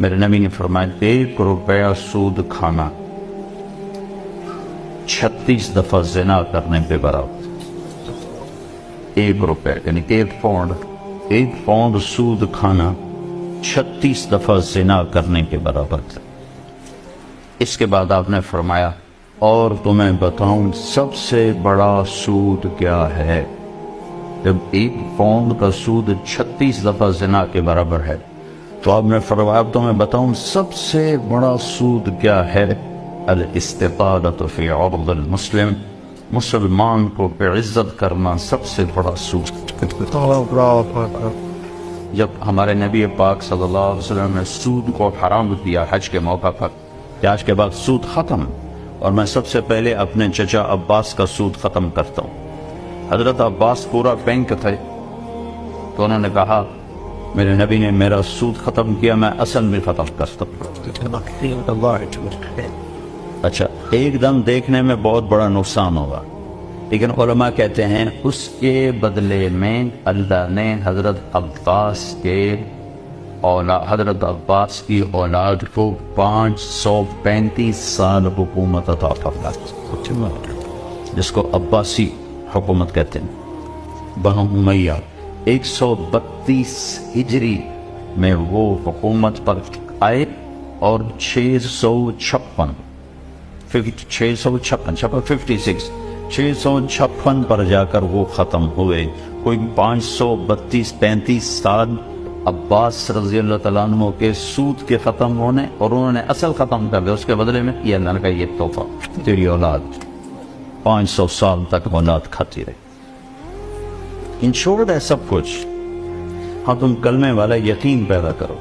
میرے نبی نے فرمایا 1 روپیہ سود کھانا 36 دفعہ زنا کرنے پہ برابر. 1 روپے یعنی 1 پاؤنڈ سود کھانا 36 دفعہ زنا کرنے کے برابر تھا. اس کے بعد آپ نے فرمایا اور تمہیں بتاؤں سب سے بڑا سود کیا ہے؟ جب 1 پاؤنڈ کا سود 36 دفعہ زنا کے برابر ہے تو آپ نے فرمایا اب تمہیں بتاؤں سب سے بڑا سود کیا ہے؟ الاستطالۃ فی عرض المسلم، مسلمان کو بعزت کرنا سب سے بڑا سود. جب ہمارے نبی پاک صلی اللہ علیہ وسلم نے سود کو حرام کیا حج کے موقع پر، حج کے بعد سود ختم، اور میں سب سے پہلے اپنے چچا عباس کا سود ختم کرتا ہوں. حضرت عباس پورا بینک تھے تو انہوں نے کہا میرے نبی نے میرا سود ختم کیا، میں اصل میں ختم کرتا ہوں. اچھا، ایک دم دیکھنے میں بہت بڑا نقصان ہوگا، لیکن علماء کہتے ہیں اس کے بدلے میں اللہ نے حضرت عباس کی اولاد کو 535 سال حکومت عطا فرمائی، جس کو عباسی حکومت کہتے ہیں. بنو امیہ 132 ہجری میں وہ حکومت پر آئے اور 656 پر جا کر وہ ختم ہوئے. کوئی 535 سال عباس رضی اللہ تعالیٰ عنہ کے سود کے ختم ہونے اور انہوں نے اصل ختم کر دیا. اس کے بدلے میں یہ اللہ کا یہ تحفہ، تیری اولاد 500 سال تک اولاد کھاتی رہی. انشورڈ ہے سب کچھ. ہاں تم کلمے والا یقین پیدا کرو.